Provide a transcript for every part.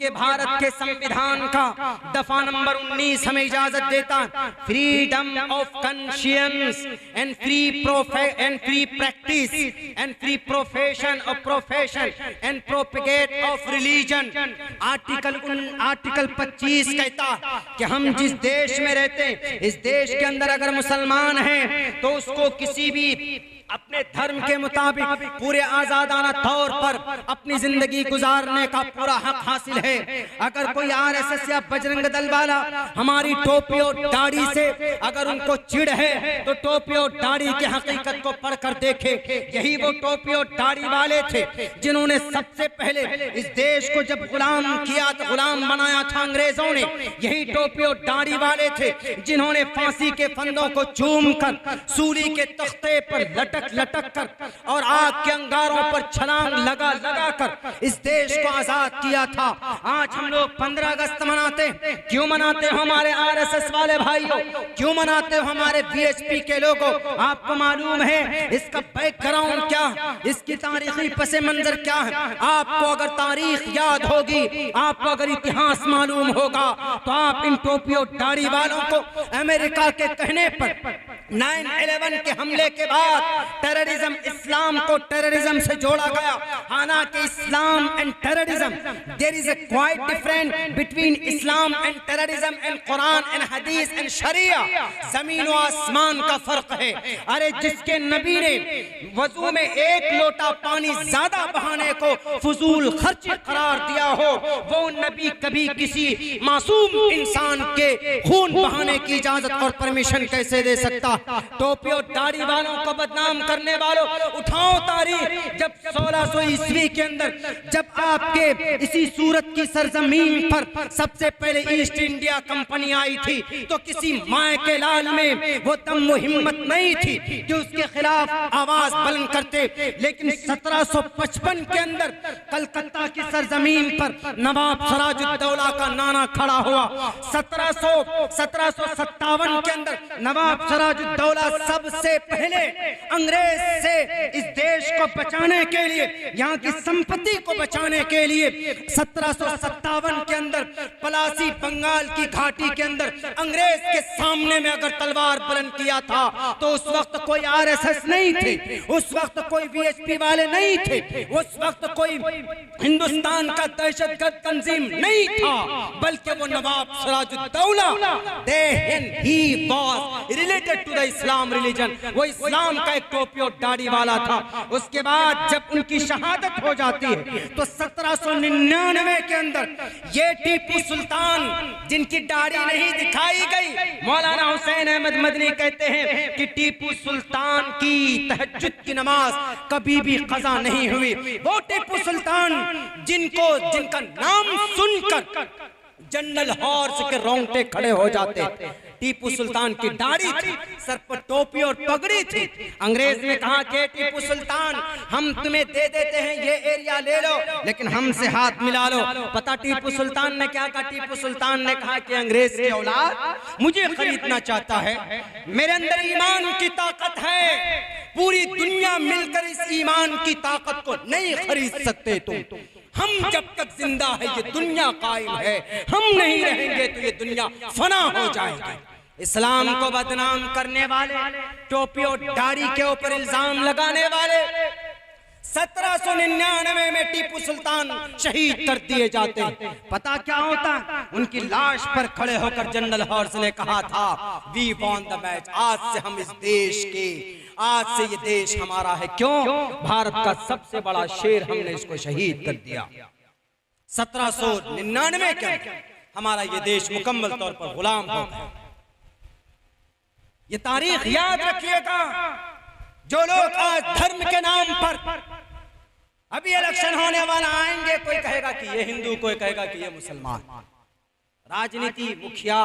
क्योंकि भारत के संविधान का दफा नंबर 19 हमें इजाजत देता, freedom of conscience and free practice and free profession and propagate of religion. Article 25 कहता कि हम जिस देश में रहते हैं, इस देश के अंदर अगर मुसलमान हैं तो उसको किसी भी अपने धर्म के मुताबिक पूरे आजादाना तौर पर अपनी जिंदगी गुजारने का पूरा हक हासिल है। अगर कोई आरएसएस या बजरंग दल वाला हमारी टोपी और दाढ़ी से अगर उनको चिढ़ है तो टोपी और दाढ़ी की हकीकत को पढ़कर देखे। यही वो टोपी और दाढ़ी वाले थे जिन्होंने सबसे पहले इस देश को जब गुलाम किया तो गुलाम बनाया था अंग्रेजों ने। यही टोपी और दाढ़ी वाले थे जिन्होंने फांसी के फंदों को चूम कर सूली के तख्ते पर लटक कर और आग के अंगारों पर छलांग लगा कर इस देश को आजाद किया था। आज हम लोग 15 अगस्त मनाते हैं। क्यों मनाते हो हमारे आरएसएस वाले भाइयों? क्यों मनाते हो हमारे वीएचपी के लोगों? आपको मालूम है इसका बैकग्राउंड क्या, इसकी तारीखी पसे मंजर क्या है? आपको अगर तारीख याद होगी, आपको अगर इतिहास मालूम होगा तो आप इन टोपी और दाढ़ी वालों को अमेरिका के कहने पर 9/11 के हमले के बाद टेररिज्म, इस्लाम को टेररिज्म से जोड़ा गया। हालांकि Islam and terrorism, there is a quite different between Islam and terrorism and Quran and Hadith and Sharia. जमीन और आसमान का फर्क है। अरे जिसके नबी ने वजू में 1 लोटा पानी ज्यादा बहाने को फजूल खर्च करार दिया हो, वो नबी कभी किसी मासूम इंसान के खून बहाने की इजाजत और परमिशन कैसे दे सकता? टोपी और दाढ़ी वालों को बदनाम करने वालों, उठाओ तारीख। जब 1600 ईस्वी के अंदर जब आपके इसी सूरत की सरजमीन पर सबसे पहले ईस्ट इंडिया कंपनी आई थी तो किसी माए के लाल में वो दम हिम्मत नहीं थी कि उसके खिलाफ आवाज बुलंद करते। लेकिन 1755 के अंदर कलकत्ता की सरजमीन पर नवाब सिराजुद्दौला का नाना खड़ा हुआ। 1757 के अंदर नवाब सिराजुद्दौला सबसे पहले अंग्रेज से इस देश को बचाने के लिए, यहाँ की संपत्ति को बचाने के लिए 1757 के अंदर पलासी बंगाल की घाटी के अंदर अंग्रेज के सामने में अगर तलवार बुलंद किया था तो उस वक्त कोई आरएसएस नहीं थे, उस वक्त कोई वीएचपी वाले नहीं थे, उस वक्त कोई हिंदुस्तान का दहशतगर्द तंजीम नहीं था, बल्कि वो नवाब सिराजुद्दौला ही was related to the Islam religion. वो इस्लाम का एक टोपी और दाढ़ी वाला था। उसके बाद जब उनकी शहादत हो जाती है तो 1799 के अंदर ये टीपू सुल्तान, जिनकी दाढ़ी नहीं दिखाई गई, मौलाना हुसैन अहमद मदनी कहते हैं कि टीपू सुल्तान की तहज्जुद की नमाज कभी भी कज़ा नहीं हुई। वो टीपू सुल्तान जिनका नाम सुनकर जनरल हॉर्स के रोंगटे खड़े हो जाते। टीपू सुल्तान की दाढ़ी थी, सर पर टोपी और पगड़ी थी। अंग्रेज ने कहा कि टीपू सुल्तान हम तुम्हें दे देते हैं, ये एरिया ले लो, लेकिन हमसे हाथ मिला लो। पता टीपू सुल्तान ने क्या कहा? टीपू सुल्तान ने कहा कि अंग्रेज की औलाद मुझे खरीदना चाहता है, मेरे अंदर ईमान की ताकत है, पूरी दुनिया मिलकर इस ईमान की ताकत को नहीं खरीद सकते तुम। हम जब तक जिंदा है ये दुनिया कायम है, हम नहीं रहेंगे तो ये दुनिया फना हो जाएगी। इस्लाम को बदनाम करने वाले, टोपी और दाढ़ी के ऊपर इल्जाम लगाने वाले 1799 में टीपू सुल्तान शहीद कर दिए जाते हैं। पता क्या होता? उनकी लाश पर खड़े होकर जनरल हॉर्स ने कहा था, वी वॉन द मैच, आज से हम इस देश के, आज से ये देश हमारा है। क्यों? भारत का सबसे बड़ा शेर हमने इसको शहीद कर दिया। 1799 के अंदर हमारा ये देश मुकम्मल तौर पर गुलाम हो गया। ये तारीख याद रखिएगा। जो लोग आज धर्म के नाम पर, अभी इलेक्शन होने वाला, आएंगे, कोई कहेगा कि ये हिंदू, कोई कहेगा कि ये मुसलमान। राजनीति, मुखिया,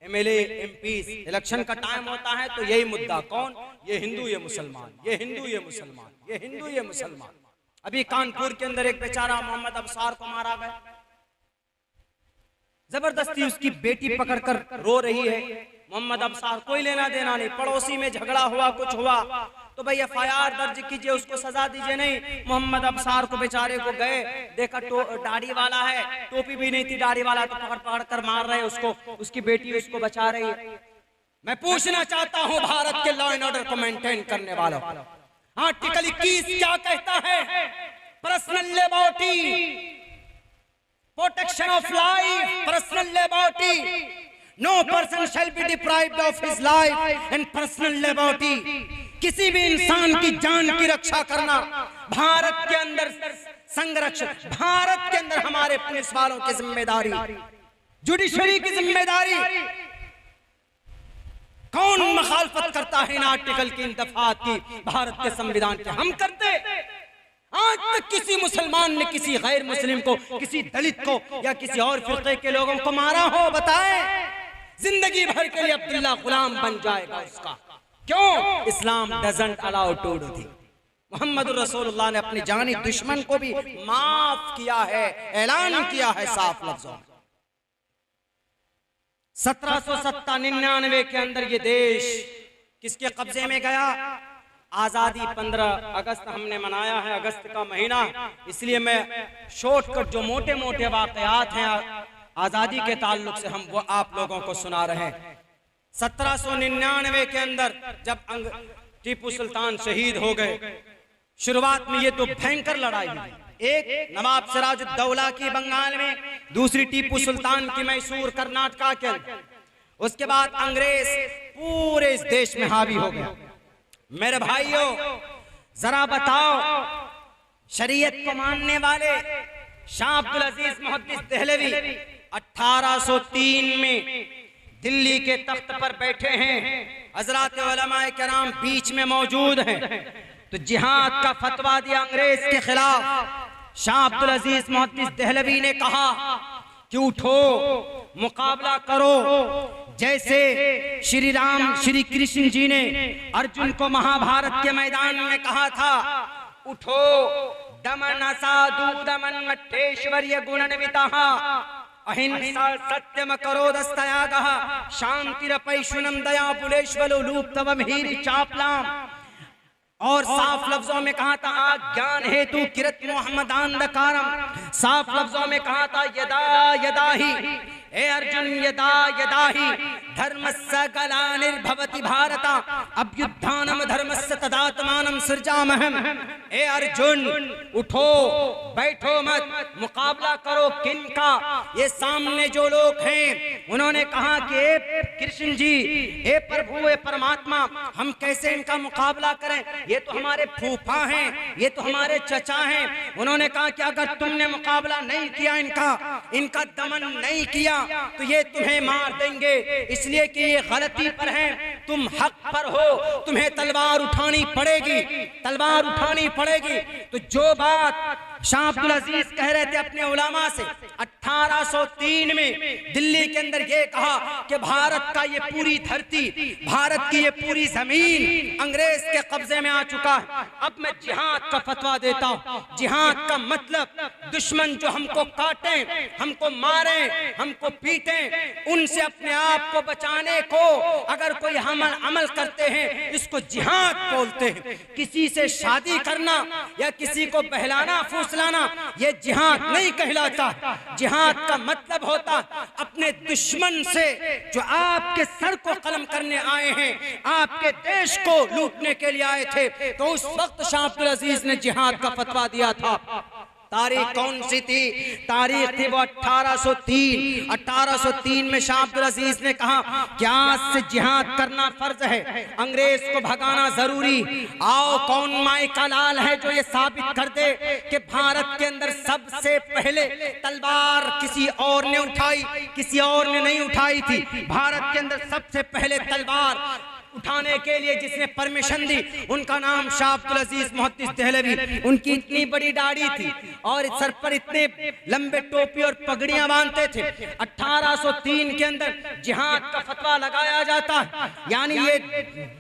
एमएलए, एमपी, इलेक्शन का टाइम होता है तो यही मुद्दा, कौन? ये हिंदू, ये मुसलमान, ये हिंदू, ये मुसलमान, ये हिंदू, ये मुसलमान। अभी कानपुर के अंदर एक बेचारा मोहम्मद अबसार को मारा गया, जबरदस्ती उसकी बेटी पकड़कर रो रही है। मोहम्मद अबसार कोई लेना देना नहीं, पड़ोसी में झगड़ा हुआ, कुछ हुआ, तो भाई FIR दर्ज कीजिए, उसको सजा दीजिए। नहीं, मोहम्मद अबसार को बेचारे को गए, देखा दाढ़ी वाला है, टोपी भी नहीं थी दाढ़ी वाला, तो पकड़ पकड़ कर मार रहे उसको, उसकी बेटी उसको बचा रही है। मैं पूछना चाहता हूं भारत के लॉ एंड ऑर्डर को मेंटेन करने वालों, आर्टिकल 21 क्या कहता है? Personal liberty, protection of life, personal liberty, no person shall be deprived of his life and personal liberty. किसी भी इंसान की जान की रक्षा करना भारत के अंदर संरक्षण, भारत के अंदर हमारे पुलिस वालों की जिम्मेदारी, जुडिशरी की जिम्मेदारी। कौन मुखालफत करता है इन आर्टिकल की, इन दफात की, भारत के संविधान के? हम करते। आज तक किसी मुसलमान ने किसी गैर मुस्लिम को, किसी दलित को या किसी और फिरके के लोगों को मारा हो? बताएं। जिंदगी भर के लिए अब्दुल्ला गुलाम बन जाएगा उसका। क्यों? Islam doesn't allow to do thing. Muhammad रसूलुल्लाह ने अपने जानी दुश्मन को भी माफ किया है, ऐलान किया है साफ लफ्जों में। 1799 के अंदर ये देश किसके कब्जे में गया? आजादी 15 अगस्त हमने मनाया है, अगस्त का महीना, इसलिए मैं शॉर्टकट जो मोटे मोटे वाकयात हैं आजादी के ताल्लुक से हम वो आप लोगों को सुना रहे हैं। 1799 के अंदर जब टीपू सुल्तान शहीद हो गए, शुरुआत में ये तो भयंकर लड़ाई हुई, एक नवाब सिराजुद्दौला की बंगाल में, दूसरी टीपू सुल्तान की मैसूर कर्नाटका के अंदर। उसके बाद अंग्रेज पूरे इस देश में हावी हो गया। मेरे भाइयों जरा बताओ, शरीयत को मानने वाले शाह अब्दुल अजीज मुहद्दिस देहलवी 1803 में दिल्ली के तख्त पर बैठे हैं, हजरात उलमाए किराम बीच में मौजूद हैं, तो जिहाद का फतवा दिया अंग्रेज के खिलाफ। शाह अब्दुल अजीज मुहद्दिस देहलवी ने कहा कि उठो, मुकाबला करो, जैसे श्री राम श्री कृष्ण जी ने अर्जुन को महाभारत के मैदान में कहा था, उठो दमन असाधु दमन मठेश्वर्य गुणन्वितः अहिंसा सत्यम करो दस्तयागः शांतिरपैशुनम दया पुलेश्वलो लूप्तवम हीर चापलाम। और साफ लफ्जों में कहा था ज्ञान हेतु किरत मोहम्मदान दकारम। साफ लफ्जों में कहा था यदा यदा ही, ए अर्जुन यदा यदा ही धर्मस्य ग्लानिर्भवति भारत अभ्युत्थानम धर्मस्य तदात्मानं सृजामहम्। ए अर्जुन उठो, बैठो मत, मुकाबला करो। किनका? ये सामने जो लोग हैं उन्होंने कहा कि ए कृष्ण जी, ए प्रभु, ए परमात्मा, हम कैसे इनका मुकाबला करें? ये तो हमारे फूफा हैं, ये तो हमारे चचा हैं। उन्होंने कहा कि अगर तुमने मुकाबला नहीं किया, इनका दमन नहीं किया, तो ये तुम्हें मार देंगे, इसलिए कि ये गलती पर हैं, तुम हक पर हो, तुम्हें तलवार उठानी पड़ेगी, तलवार उठानी पड़ेगी। तो जो बात शाह अब्दुल अजीज कह रहे थे अपने उलामा से 1803 में दिल्ली के अंदर ये कहा कि भारत का ये पूरी धरती, भारत की ये पूरी जमीन अंग्रेज के कब्जे में आ चुका है। अब मैं जिहाद का फतवा देता हूँ। जिहाद का मतलब दुश्मन जो हमको काटे, हमको मारे, हमको पीटे, उनसे अपने आप को बचाने को अगर कोई हम अमल करते हैं, इसको जिहाद बोलते हैं। किसी से शादी करना या किसी को बहलाना फुसलाना ये जिहाद नहीं कहलाता। जिहाद का मतलब होता अपने दुश्मन से जो आपके सर को कलम करने आए हैं, आपके देश को लूटने के लिए आए थे, तो उस वक्त शाह अब्दुल अजीज ने जिहाद का फतवा दिया था। तारीख कौन सी थी? तारीख थी वो 1803। 1803 में शाह अब्दुल अजीज ने कहा कि आज से जिहाद करना फर्ज है, अंग्रेज को भगाना जरूरी। आओ, कौन माई का लाल है जो ये साबित कर दे कि भारत के अंदर सबसे पहले तलवार किसी और ने उठाई, किसी और ने नहीं उठाई थी। भारत के अंदर सबसे पहले तलवार उठाने के लिए जिसने परमिशन दी, उनका नाम शाह अब्दुल अजीज मुहद्दिस देहलवी। उनकी इतनी बड़ी दाढ़ी थी और सर पर इतने लंबे टोपी और पगड़ियां बांधते थे। 1803 के अंदर जिहाद का फतवा लगाया जाता है, यानी ये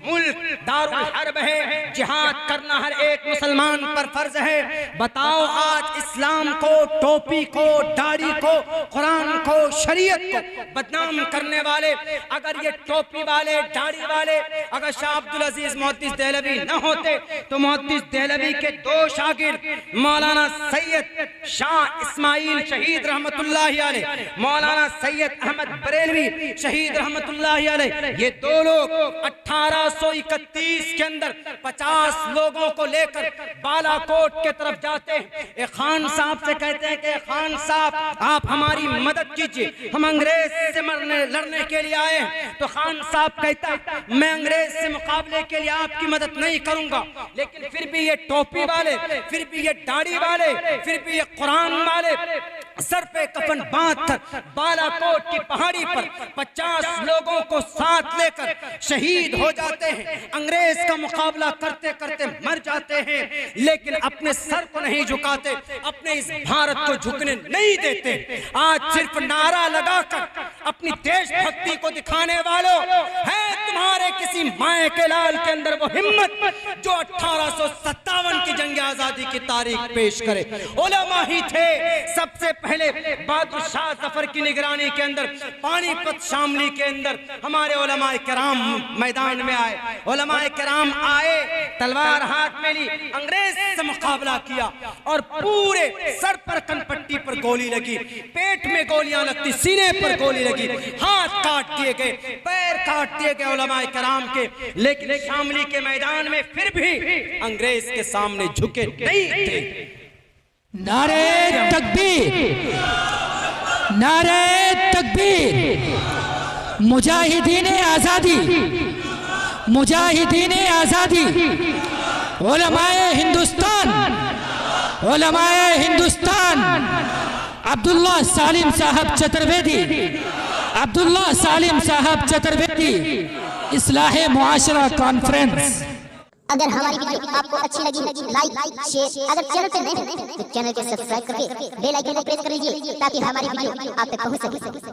मुल्क दारुल हर्ब है, जिहाद करना हर एक मुसलमान पर फर्ज है। बताओ, आज इस्लाम को, टोपी को, दाढ़ी को, कुरान को, शरीयत को बदनाम करने वाले अगर ये टोपी वाले, दाढ़ी वाले अगर शाह अब्दुल अजीज मोहद्दिस देहलवी न होते तो मोहद्दिस देहलवी के दो शागिर्द मौलाना सैयद शाह इस्माइल शहीद रहमतुल्लाहि अलैह, मौलाना सैयद अहमद बरेलवी शहीद रहमतुल्लाहि अलैह, ये दो लोग 1831 के अंदर 50 लोगों को लेकर बालाकोट के तरफ जाते हैं। एक खान साहब से कहते हैं कि खान साहब आप हमारी मदद कीजिए, हम अंग्रेज से लड़ने के लिए आए हैं। तो खान साहब कहता है मैं अंग्रेज से मुकाबले के लिए आपकी मदद नहीं करूंगा, लेकिन फिर भी ये टोपी वाले, फिर भी ये दाढ़ी वाले, फिर भी ये कुरान वाले सर पे कफन बांधकर बालाकोट की पहाड़ी पर 50 लोगों को साथ लेकर शहीद हो जाते हैं। अंग्रेज का मुकाबला करते करते मर जाते हैं, लेकिन अपने सर को नहीं झुकाते, अपने इस भारत को झुकने नहीं देते। आज सिर्फ नारा लगाकर अपनी देशभक्ति को दिखाने वालों है तुम्हारे किसी माए के लाल के अंदर वो हिम्मत जो 1857 की जंग आजादी की तारीख पेश करे। उलमा ही थे सबसे पहले बहादुर शाह जफर की निगरानी के अंदर पानीपत शामली के अंदर हमारे उलमाए किराम मैदान में आए। उलमाए किराम आए, तलवार हाथ में ली, अंग्रेज से मुकाबला किया और पूरे सर पर कनपट्टी पर गोली लगी, पेट में गोलियां लगती, सीने पर गोली लगी, हाथ काट दिए गए, पैर काट दिए गए उलमाए किराम के। लेकिन शामली के मैदान में फिर भी अंग्रेज के सामने झुके नहीं थे। नारे तकबीर, नारे तकबीर, मुजाहिदीन आजादी, मुजाहिदीन आजादी, उलमाए हिंदुस्तान, उलमाए हिंदुस्तान, अब्दुल्ला सालिम साहब चतुर्वेदी, अब्दुल्ला सालिम साहब चतुर्वेदी, इस्लाहे मुआशरा कॉन्फ्रेंस। अगर हमारी वीडियो आपको अच्छी लगी लाइक शेयर, अगर चैनल पे नए हैं तो चैनल को सब्सक्राइब करके बेल आइकन को प्रेस कर लीजिए ताकि हमारी वीडियो आप तक पहुंच सके।